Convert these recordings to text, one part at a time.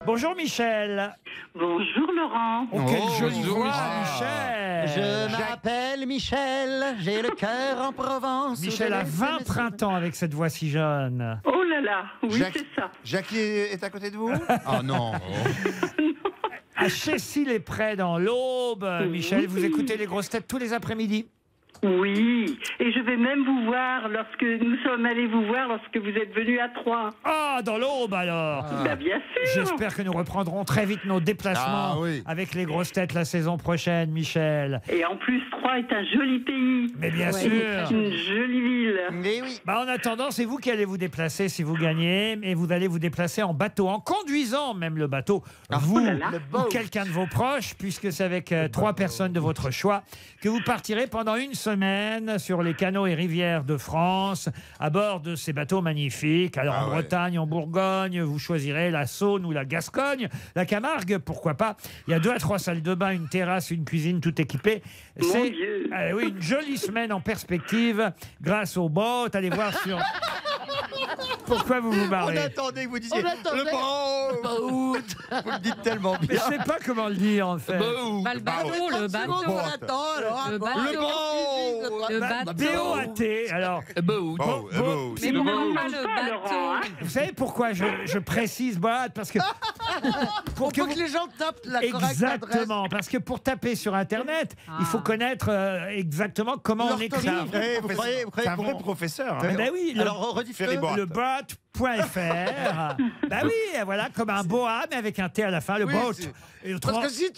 Bonjour Michel. Bonjour Laurent. Oh, quelle jolie bonjour, voix, Michel. Michel. Je m'appelle Michel, j'ai le cœur en Provence. Michel a 20 printemps avec cette voix si jeune. Oh là là, oui Jacques- c'est ça. Jackie est à côté de vous? Oh non. À Chessy-les-Prés dans l'Aube, Michel, vous écoutez les grosses têtes tous les après-midi? Oui, et je vais même vous voir lorsque nous sommes allés vous voir lorsque vous êtes venu à Troyes. Ah, dans l'Aube alors. Bah, bien sûr. J'espère que nous reprendrons très vite nos déplacements Ah, oui. avec les grosses têtes la saison prochaine, Michel. Et en plus, Troyes est un joli pays. Mais bien C'est sûr. une jolie ville. Mais oui. Bah, en attendant, c'est vous qui allez vous déplacer si vous gagnez, et vous allez vous déplacer en bateau, en conduisant même le bateau, vous oh là là. ou quelqu'un de vos proches, puisque c'est avec 3 personnes de votre choix que vous partirez pendant une semaine sur les canaux et rivières de France, à bord de ces bateaux magnifiques. Alors en ouais. Bretagne, en Bourgogne, vous choisirez la Saône ou la Gascogne, la Camargue, pourquoi pas. Il y a 2 à 3 salles de bain, une terrasse, une cuisine, tout équipé. Mon C'est Dieu. oui, une jolie semaine en perspective grâce aux boats. Allez voir sur... Pourquoi vous vous On marrez? attendait que vous disiez On attendait. le boat. Vous le dites tellement Mais bien. je sais pas comment le dire en fait. Bah, le bateau, le bateau. On attend alors. Le Bon, bateau. Le bateau. B-O-A-T. Alors, Beau, beau. Mais bon, pourquoi pas, le Laurent, bateau hein. vous savez pourquoi je précise boîte? Parce que Pour que les gens tapent la correcte adresse. exactement, parce que pour taper sur Internet, il faut connaître exactement comment on écrit. L'orthographe. Vous croyez C'est un vrai qu'on- professeur. Eh ben oui, Alors redites-le. Ferry-boat. le bot.fr. Bah oui, voilà, comme un boa, mais avec un T à la fin, le Oui, bot. c'est- Et Parce autrement, que si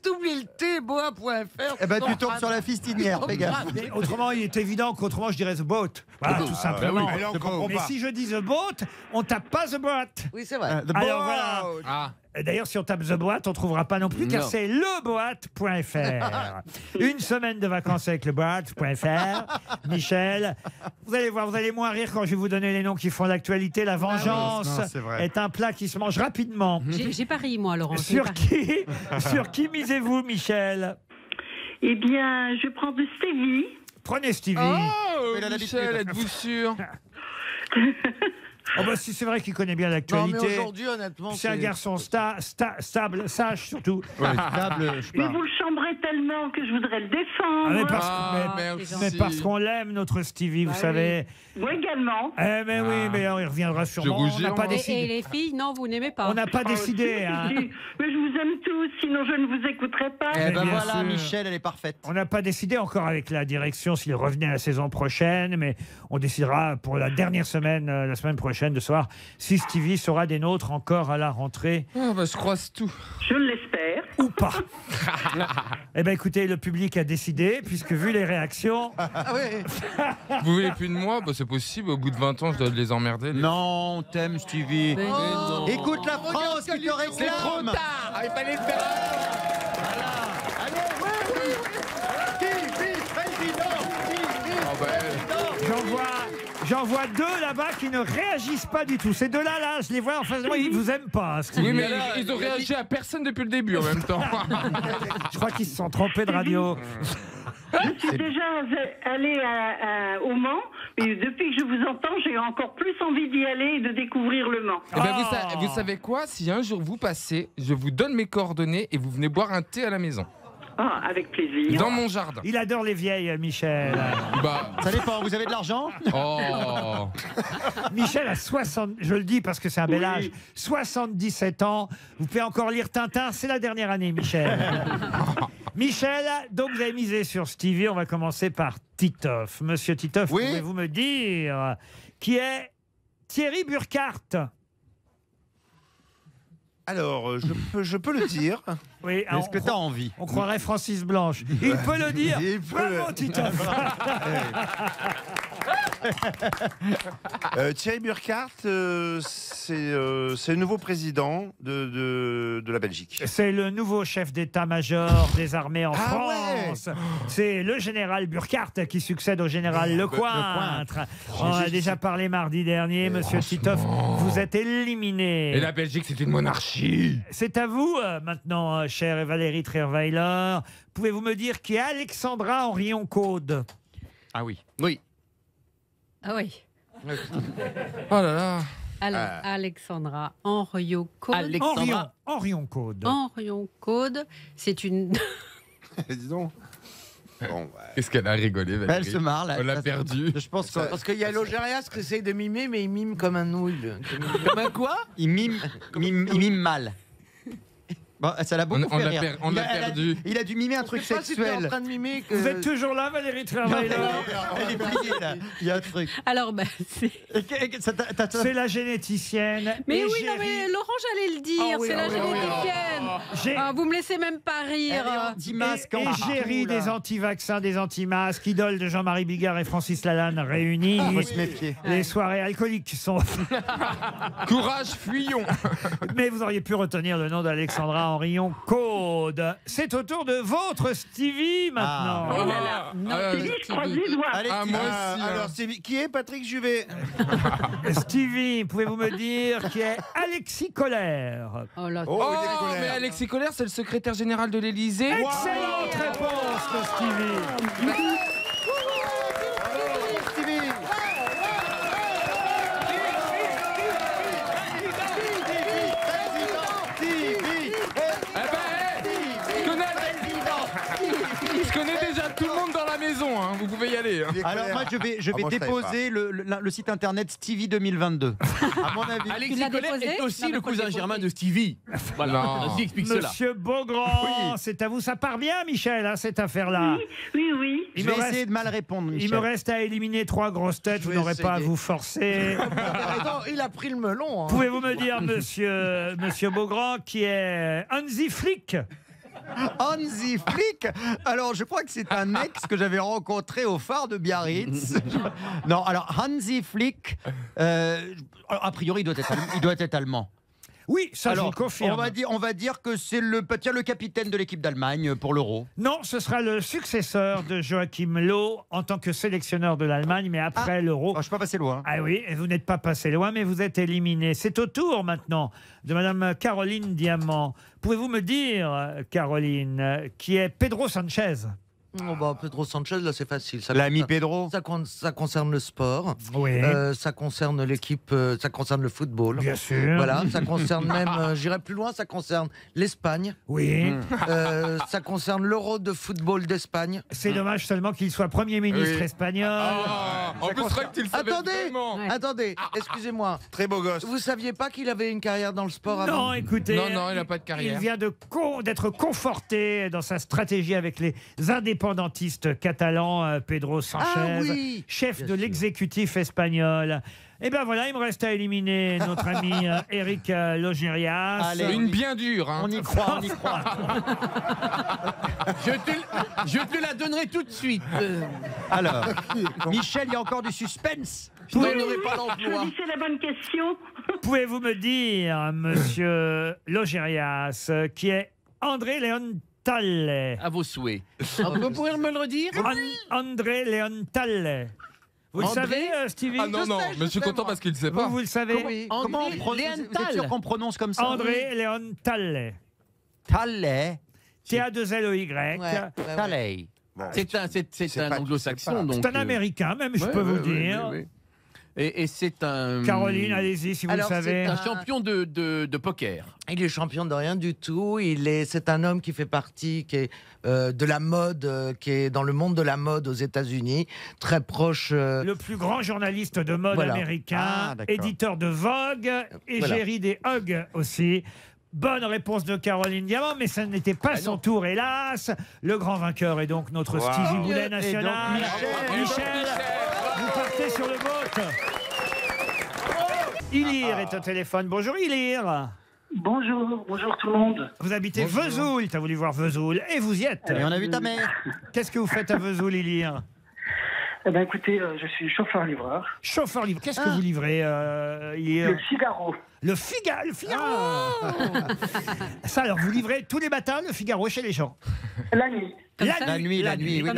tu oublies le T, boa.fr. Eh ben tu tombes sur la fistinière, fais gaffe. mais autrement, il est évident qu'autrement, je dirais the boat. Voilà, tout simplement. Mais là, on comprend Mais pas. si je dis the boat, on tape pas the boat. Oui, c'est vrai. Alors voilà. Ah. Et d'ailleurs, si on tape The Boat, on trouvera pas non plus, car Non. c'est leboat.fr. Une semaine de vacances avec leboat.fr. Michel, vous allez voir, vous allez moins rire quand je vais vous donner les noms qui font l'actualité. La vengeance Non, c'est vrai. est un plat qui se mange rapidement. J'ai parié, moi, Laurent. Sur qui misez-vous, Michel? Eh bien, je prends de Stevie. Prenez Stevie. Il a l'habitude. Michel, êtes-vous sûr? Oh bah, si c'est vrai qu'il connaît bien Non, mais l'actualité. aujourd'hui, honnêtement, C'est un garçon stable, sage surtout. stable, je sais Mais pas. vous le chambrez tellement que je voudrais le Ah, défendre. mais parce, Ah, mais- merci. mais parce qu'on l'aime, notre Stevie, vous Bah savez. Moi également. Eh mais oui, mais alors, il reviendra sûrement. On rougis, n'a pas moi. Et décidé. les filles, non, vous n'aimez pas. On n'a pas décidé. Oh, Hein. si, si. Mais je vous aime tous, sinon je ne vous écouterai pas. Eh ben bien voilà, sûr. Michel, elle est parfaite. On n'a pas décidé encore avec la direction s'il revenait la saison prochaine, mais on décidera pour la dernière semaine, la semaine prochaine, de savoir si Stevie sera des nôtres encore à la rentrée Ah, bah, je croise tout. Je l'espère. ou pas. Eh bien, écoutez, le public a décidé, puisque vu les réactions, Ah oui. Vous voulez plus de moi? Bah, c'est possible. Au bout de 20 ans, je dois les emmerder. Non, on t'aime, Stevie. Mais non. Écoute la France qui te réclame. Ah, il fallait le faire. Ah, bah, j'en vois 2 là-bas qui ne réagissent pas du tout. Ces 2-là, là, je les vois en face de moi, ils ne vous aiment pas. Stevie. oui, mais ils ont réagi à personne depuis le début en même temps. Je crois qu'ils se sont trompés de radio. Je suis déjà allée au Mans, mais depuis que je vous entends, j'ai encore plus envie d'y aller et de découvrir le Mans. Eh ben, Oh. vous savez quoi? Si un jour vous passez, je vous donne mes coordonnées et vous venez boire un thé à la maison. Ah, avec plaisir. Dans mon jardin. Il adore les vieilles, Michel. Bah. Ça dépend, vous avez de l'argent? Oh. Michel a 60, je le dis parce que c'est un bel Oui. âge, 77 ans. Vous pouvez encore lire Tintin, c'est la dernière année, Michel. Michel, donc vous avez misé sur Stevie. On va commencer par Titoff. Monsieur Titoff, Oui. pouvez-vous me dire qui est Thierry Burkhardt? Alors, je peux le dire. Oui, Est-ce que tu as envie? on croirait Francis Blanche. Il peut le dire. Il peut Bravo, Titoff. Thierry Burkhardt, c'est le nouveau président de la Belgique. C'est le nouveau chef d'état-major des armées en Ah France. C'est le général Burkhardt qui succède au général Lecointre. On a déjà parlé mardi dernier, monsieur Titoff. Vous êtes éliminé. Et la Belgique, c'est une monarchie. C'est à vous maintenant, chère Valérie Trierweiler. Pouvez-vous me dire qui est Alexandra Henrion-Caude? Ah oui. Oui. Ah oui. Oh là là. Alors, Alexandra Henriot-Caude. Henrion-Caude. Henrion-Caude, c'est une... Dis donc. Bon, Qu'est-ce qu'elle a rigolé, Valérie. Elle se marre, là. On l'a perdu. Je pense que... Parce qu'il y a Logérias qui essaye de mimer, mais il mime comme un nouille. Comme un quoi? Il mime mal. Bon, ça l'a beaucoup On fait l'a rire. on l'a Elle a- perdu. Il a dû mimer un truc Je sais pas si t'es en sexuel. train de mimer que... Vous êtes toujours là, Valérie Trierweiler? Elle est pliée, là. Il y a un truc. Alors, c'est... C'est la généticienne. Mais oui, Égérie. non, mais Laurent, j'allais le dire, Ah oui, c'est la ah oui, ah oui. généticienne. J'ai- Ah, vous me laissez même pas rire. Anti-masque en Égérie partout, là. des anti-vaccins, des anti-masques, idole de Jean-Marie Bigard et Francis Lalanne réunis. Faut se méfier. Les soirées alcooliques sont... Courage, fuyons. Mais vous auriez pu retenir le nom d'Alexandra Henrion-Caude. C'est au tour de votre Stevie maintenant. Oh là là, non, Stevie, je croise les doigts. Allez, Ah, moi aussi. hein. alors, qui est Patrick Juvet? Stevie, pouvez-vous me dire qui est Alexis Colère? Oh là, Oh, il est colère. mais Alexis Colère, c'est le secrétaire général de l'Élysée. Excellente réponse de Stevie. Je connais déjà tout le monde dans la maison, hein. Vous pouvez y aller. hein. Alors moi je vais moi, je savais déposer le site internet Stevie 2022. À mon avis. Tu Alexis l'as Colère déposé est aussi Non, le mais faut le cousin déposer. germain de Stevie. Voilà, Non. vas-y, explique cela. Monsieur Beaugrand, c'est à vous. Ça part bien, Michel, hein, cette affaire-là. Oui, oui. Il Je me vais reste- essayer de mal répondre, Il Michel. me reste à éliminer 3 grosses têtes. Vous vais n'aurez pas à essayer. vous forcer. Attends, il a pris le melon. Hein. Pouvez-vous me dire, monsieur Beaugrand, qui est Hansi Flick? Hansi Flick. Alors, je crois que c'est un ex que j'avais rencontré au phare de Biarritz. Non, alors Hansi Flick, a priori, il doit être allemand. Oui, ça je vous Alors, le confirme. on va dire que c'est le capitaine de l'équipe d'Allemagne pour l'Euro. Non, ce sera le successeur de Joachim Löw en tant que sélectionneur de l'Allemagne, mais après l'Euro. Oh, je suis pas passé loin. Ah oui, et vous n'êtes pas passé loin, mais vous êtes éliminé. C'est au tour maintenant de Madame Caroline Diamant. Pouvez-vous me dire, Caroline, qui est Pedro Sanchez? Oh, bah, Pedro Sanchez, là, c'est facile. Ça L'ami concerne- Pedro. Ça concerne le sport. Oui, Ça concerne l'équipe. Ça concerne le football. bien sûr. Voilà, ça concerne même, j'irai plus loin, ça concerne l'Espagne, Oui, ça concerne l'Euro de football d'Espagne. c'est dommage seulement qu'il soit Premier ministre Oui. espagnol. Ah, en plus, c'est vrai que tu le savais Attendez, vraiment. Ouais. attendez, excusez-moi. Très beau gosse. Vous saviez pas qu'il avait une carrière dans le sport avant? Non, écoutez. Non, il n'a pas de Il carrière. vient d'être conforté dans sa stratégie avec les indépendantistes catalans, Pedro Sanchez, Ah oui, chef bien de sûr. l'exécutif espagnol. Et ben voilà, il me reste à éliminer notre ami Eric Logérias. Allez. Une bien dure, hein. On y croit, on y croit. Je te la donnerai tout de suite. Alors, Michel, il y a encore du suspense. Je donnerai pas l'emploi. Choisissez la bonne question. Pouvez-vous me dire, monsieur Logérias, qui est André Léon Talle? À vos souhaits. Vous pourriez me le redire? André Léon Talle. Vous le André savez, Stevie? Ah non, Je non, sais, mais je suis content moi. parce qu'il ne sait pas. Vous le savez? Oui. Comment on prononce? Vous êtes sûr qu'on prononce comme ça? André Léon Talle. Tallet. T-A-2-L-E-Y. Tallet. Bon, C'est un pas- anglo-saxon, donc. C'est un Américain, même, je peux vous dire. Et c'est un. Caroline, allez-y, si vous Alors, le savez. c'est Un champion de poker. Il est champion de rien du tout. C'est un homme qui fait partie, qui est de la mode, qui est dans le monde de la mode aux États-Unis, très proche. Le plus grand journaliste de mode Voilà. américain, Ah, d'accord. éditeur de Vogue, égérie des Hugs aussi. Bonne réponse de Caroline Diamant, mais ça n'était pas son tour, hélas. Le grand vainqueur est donc notre Wow. Stevie Boulet Et national. donc, Michel, vous partez sur le boat. Ilir est au téléphone. Bonjour Ilir. Bonjour tout le monde. Vous habitez Vesoul, t'as voulu voir Vesoul, et vous y êtes. Et on a vu ta mère. Qu'est-ce que vous faites à Vesoul, Ilir? Eh ben écoutez, je suis chauffeur-livreur. Chauffeur livreur. Qu'est-ce que vous livrez, Ilir? Le Figaro. Le Figaro. Ça, alors, vous livrez tous les matins le Figaro chez les gens? La nuit. Comme La ça, La nuit, oui, Comme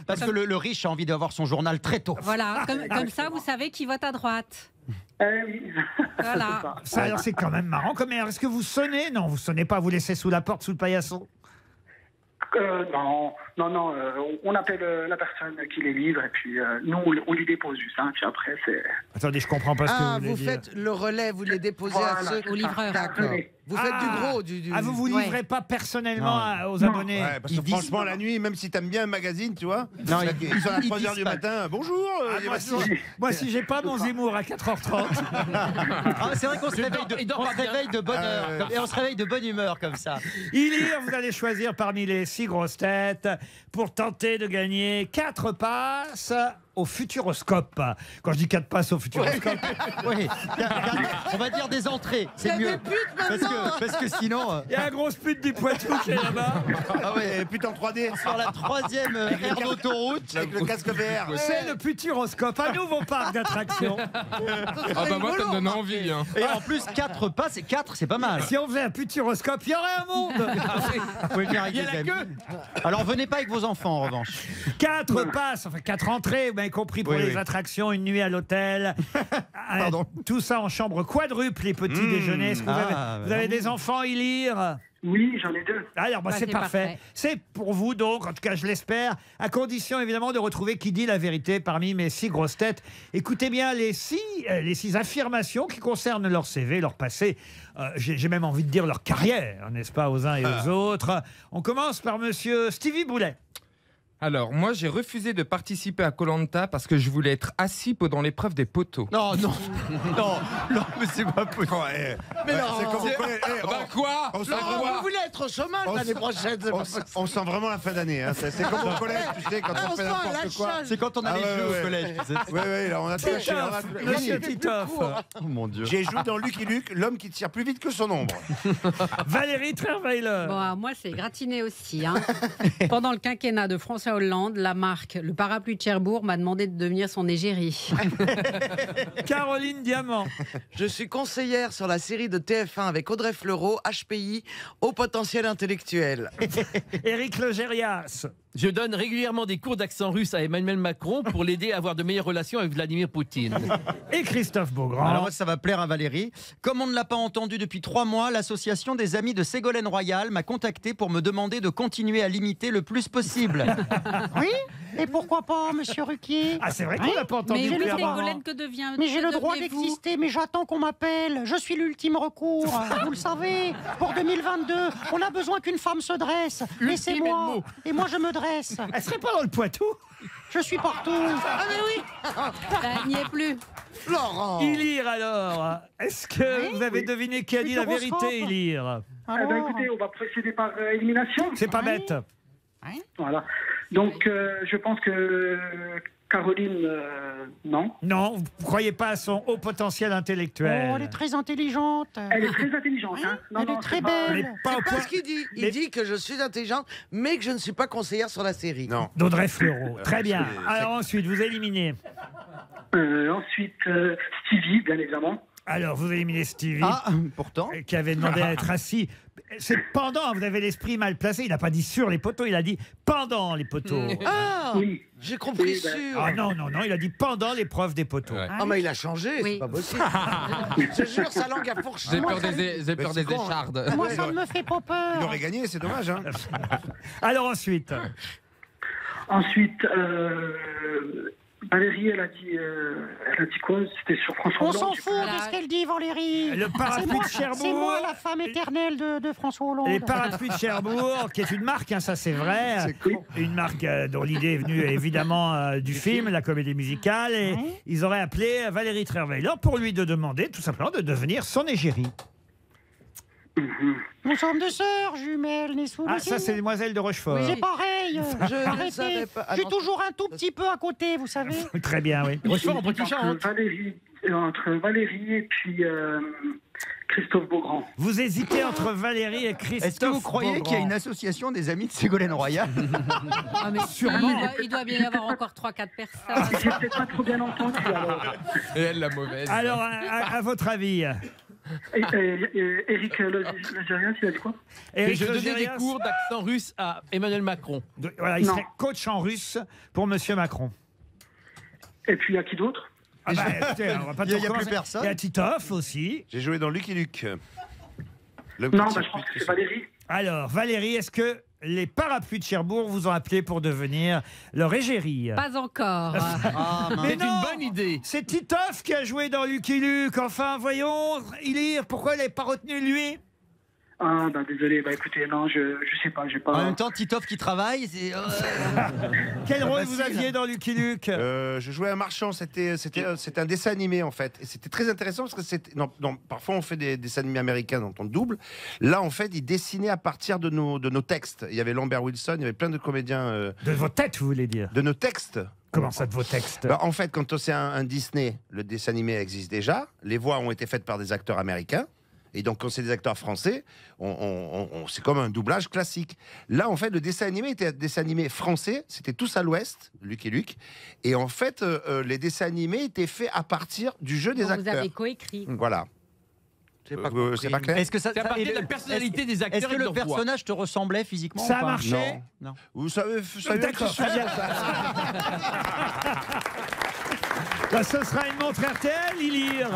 parce ça. que le riche a envie d'avoir son journal très tôt. Voilà, comme ça, vous savez qui vote à droite. Oui. Voilà. C'est ça. Ça, alors, c'est quand même marrant. Est-ce que vous sonnez? Non, vous sonnez pas. Vous laissez sous la porte, sous le paillasson. Non, on appelle la personne qui les livre et puis nous, on les dépose juste. Hein, puis après, c'est... Attendez, je comprends pas ce que Ah, vous voulez vous dire. faites le relais, vous les déposez à Voilà, ceux... Au livreur. D'accord. Oui. Vous faites du gros, du... Ah, vous Ouais. livrez pas personnellement aux Non. abonnés? Ouais, parce que franchement, la nuit, même si t'aimes bien un magazine, tu vois, Non, ils sont à ils 3h disent du pas. matin. Bonjour, Moi, si j'ai pas mon Zemmour à 4h30, Ah, c'est vrai qu'on se réveille il dort pas bien. de bonne heure. Et on se réveille de bonne humeur comme ça. Ilir, vous allez choisir parmi les 6 grosses têtes pour tenter de gagner 4 passes au Futuroscope. Quand je dis 4 passes au Futuroscope, Oui. On va dire des entrées, c'est mieux. Parce que sinon, il y a la grosse pute du Poitou qui est là-bas. ah ouais, Et putain en 3D, sur la 3e aire d'autoroute. avec le casque VR. C'est le Futuroscope, un nouveau parc d'attractions. Ah bah moi, ça me donne envie. Hein. Et en plus, 4 passes, 4, c'est pas mal. Si on faisait un Futuroscope, il y aurait un monde. Vous pouvez venir avec des amis. Alors venez pas avec vos enfants en revanche. 4 passes, enfin 4 entrées, vous m'avez compris, pour Oui, les oui. attractions, une nuit à l'hôtel. Pardon. Tout ça en chambre quadruple, les petits déjeuners. Est-ce que vous avez des enfants, Ilir? Oui, j'en ai 2. Alors, Bah, c'est c'est parfait. parfait. C'est pour vous, donc, en tout cas, je l'espère, à condition, évidemment, de retrouver qui dit la vérité parmi mes 6 grosses têtes. Écoutez bien les 6 affirmations qui concernent leur CV, leur passé, j'ai même envie de dire leur carrière, n'est-ce pas, aux uns et aux autres. On commence par monsieur Stevie Boulet. Alors, moi, j'ai refusé de participer à Koh-Lanta parce que je voulais être assis pendant l'épreuve des poteaux. Non, mais c'est pas possible. Mais non, C'est comme au collège. Bah quoi On sent Laurent, vraiment- vous voulez être au chômage l'année prochaine, c'est pas possible. on sent vraiment la fin d'année. Hein. C'est comme au collège, tu sais, quand Ah, on on fait sent n'importe lâchage. quoi. C'est quand on a Ah les ouais, jeux ouais. au collège. Oui, oui, là, on a tout lâché. Titoff, monsieur Titoff. Oh mon Dieu. J'ai joué dans Lucky Luke, l'homme qui tire plus vite que son ombre. Valérie Trierweiler. Bon, alors, moi, c'est gratiné aussi. Hein. Pendant le quinquennat de François Hollande, la marque Le Parapluie de Cherbourg m'a demandé de devenir son égérie. Caroline Diamant. Je suis conseillère sur la série de TF1 avec Audrey Fleurot, HPI, haut potentiel intellectuel. Éric Logérias. Je donne régulièrement des cours d'accent russe à Emmanuel Macron pour l'aider à avoir de meilleures relations avec Vladimir Poutine. Et Christophe Beaugrand. Alors moi, ça va plaire à Valérie. Comme on ne l'a pas entendu depuis 3 mois, l'association des amis de Ségolène Royal m'a contacté pour me demander de continuer à l'imiter le plus possible. Oui, et pourquoi pas, monsieur Ruquier? Ah, c'est vrai qu'on l'a pas entendu. Mais depuis vous, un moment. Ségolène, que devient Mais j'ai que le droit devenez-vous d'exister, mais j'attends qu'on m'appelle. Je suis l'ultime recours, vous le savez. Pour 2022, on a besoin qu'une femme se dresse. Et c'est Ultime est le moi. mot. Et moi, je me dresse. Elle serait pas dans le Poitou? Je suis partout. Ah mais oui, Bah, n'y est plus. Laurent. Ilir, alors. Est-ce que vous avez deviné qui a dit la Futuroscope. vérité, Ilir? Eh ben, écoutez, on va procéder par élimination. C'est pas Oui. bête. Voilà. Donc, je pense que Caroline, non. Non, vous croyez pas à son haut potentiel intellectuel. Oh, elle est très intelligente. Elle est très intelligente. Hein. Non, Elle non, est très c'est pas- Mais belle. pas au C'est pas point ce qu'il dit. Il Mais- dit que je suis intelligente, mais que je ne suis pas conseillère sur la série. Non. d'Audrey Fleurot. Très bien. c'est- Alors ensuite, vous éliminez. Ensuite, Stevie, bien évidemment. Alors, vous éliminez Stevie, Ah, pourtant. qui avait demandé à être assis. C'est pendant, vous avez l'esprit mal placé. Il n'a pas dit sur les poteaux, il a dit pendant les poteaux. Ah, Oui. j'ai compris Oui, ben, sûr. Ah non, non, non, il a dit pendant l'épreuve des poteaux. Ouais. Ah mais il a changé, Oui. c'est pas possible. Je te jure, sa langue a fourché. J'ai peur j'ai peur c'est des con, hein. échardes. Moi, ça ne me fait pas Il peur. aurait gagné, c'est dommage. Hein. Alors ensuite, Ensuite, Valérie, elle a dit quoi? C'était sur François On Hollande. s'en je fout Voilà. de ce qu'elle dit, Valérie. le parapluie de C'est moi Cherbourg. la femme éternelle de François Hollande. Les parapluies de Cherbourg, qui est une marque, hein, ça c'est vrai. Une marque dont l'idée est venue évidemment du film, la comédie musicale. Et Ouais. ils auraient appelé Valérie Trierweiler pour lui de demander tout simplement de devenir son égérie. Nous sommes deux sœurs jumelles, nées sous Ah, le ça c'est ciel. Demoiselle de Rochefort. C'est pareil. Je ne Arrêtez. savais pas. Ah J'ai non. toujours un tout petit peu à côté, vous savez. Très bien, oui. Rochefort en Poitou-Charentes. Entre Valérie et puis Christophe Beaugrand. Vous hésitez entre Valérie et Christophe. Est-ce que vous croyez qu'il y a une Beaugrand. association des amis de Ségolène Royal? Ah, mais Sûrement. il doit bien y avoir encore 3-4 personnes. J'ai peut-être pas trop bien entendu. Alors, Et elle, la mauvaise. Alors, à votre avis, Éric Logérias, il a dit quoi? Et Éric je donnais des Logérias, cours d'accent russe à Emmanuel Macron. voilà, il Non. serait coach en russe pour Monsieur Macron. Et puis, il y a qui d'autre? Ah bah, écoutez, on va pas Il y a tout plus recommencer. personne. Il y a Titoff aussi. J'ai joué dans Lucky Luke. L'homme Non, qui bah, tire je pense plus que que c'est son- Valérie. Alors, Valérie, est-ce que les parapluies de Cherbourg vous ont appelé pour devenir leur égérie. Pas encore. Mais C'est non, une bonne idée. c'est Titoff qui a joué dans Lucky Luke. Enfin, voyons, Ilir, pourquoi il n'avait pas retenu lui? Ah, bah désolé, bah écoutez, non, je sais pas, j'ai pas. En même temps, Titoff qui travaille, c'est. Quel rôle vous facile. aviez dans Lucky Luke? Je jouais un marchand, c'était un dessin animé en fait. Et c'était très intéressant parce que parfois on fait des dessins animés américains dont on double. Là en fait, ils dessinaient à partir de nos textes. Il y avait Lambert Wilson, il y avait plein de comédiens. De vos têtes, vous voulez dire? De nos textes. Comment ça, de vos textes? Bah, en fait, quand c'est un Disney, le dessin animé existe déjà. Les voix ont été faites par des acteurs américains. Et donc, quand c'est des acteurs français, c'est comme un doublage classique. Là, en fait, le dessin animé était un dessin animé français. C'était tous à l'ouest, Lucky Luke. Et en fait, les dessins animés étaient faits à partir du jeu des acteurs. Vous avez coécrit. Voilà. C'est pas, c'est pas clair. Est-ce que ça, C'est à partir de la personnalité des acteurs Est-ce que et de le leur voix. personnage te ressemblait physiquement Ça ou a pas marché? Non. Vous savez, D'accord. Bah, ce sera une montre RTL, Ilir.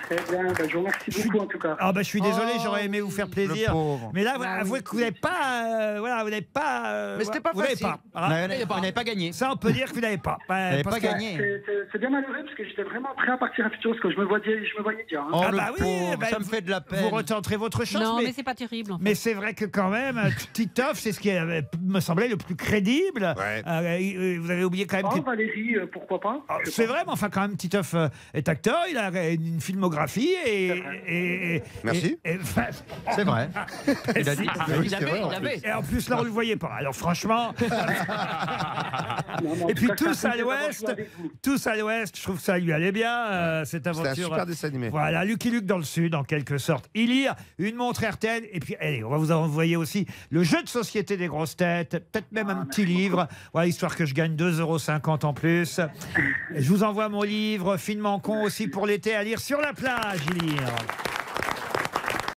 Très bien, bah, je vous remercie beaucoup en tout cas. Ah bah je suis désolé, j'aurais aimé vous faire plaisir. Le pauvre. Mais là, Bah avouez oui. que vous n'avez pas, voilà, vous n'avez pas. Mais c'était pas vous n'avez facile. pas. Voilà. Vous n'avez pas gagné. Ça, on peut dire que vous n'avez pas. Vous n'avez Parce pas que- gagné. C'est bien malheureux parce que j'étais vraiment prêt à partir à Futur parce que je me voyais dire. Hein. Oh, Ah le bah oui, pauvre, bah, ça me fait de la peine. Vous retenterez votre chance. Non, mais mais c'est pas terrible. en fait. mais c'est vrai que quand même, Titoff, c'est ce qui me semblait le plus crédible. Ouais. Vous avez oublié quand même Oh, que. Valérie, pourquoi pas Ah, Je sais c'est pas. vrai, mais enfin, quand même, Titoff est acteur, il a une filmographie et Merci. enfin, C'est vrai. Il a dit. Il avait. et en plus, là, on ne le voyait pas. Alors, franchement. Non, mais en Et tout puis, cas, c'est un tous à plaisir d'avoir l'ouest, joué avec vous. tous à l'ouest, je trouve que ça lui allait bien, cette C'était un aventure. super dessin animé. Voilà, Lucky Luke dans le sud, en quelque sorte. Ilir, une montre RTL, et puis, allez, on va vous envoyer aussi le jeu de société des grosses têtes, peut-être même un petit livre, voilà, histoire que je gagne 2,50 € en plus. Et je vous envoie mon livre, Finement con, aussi pour l'été, à lire sur la plage, Ilir.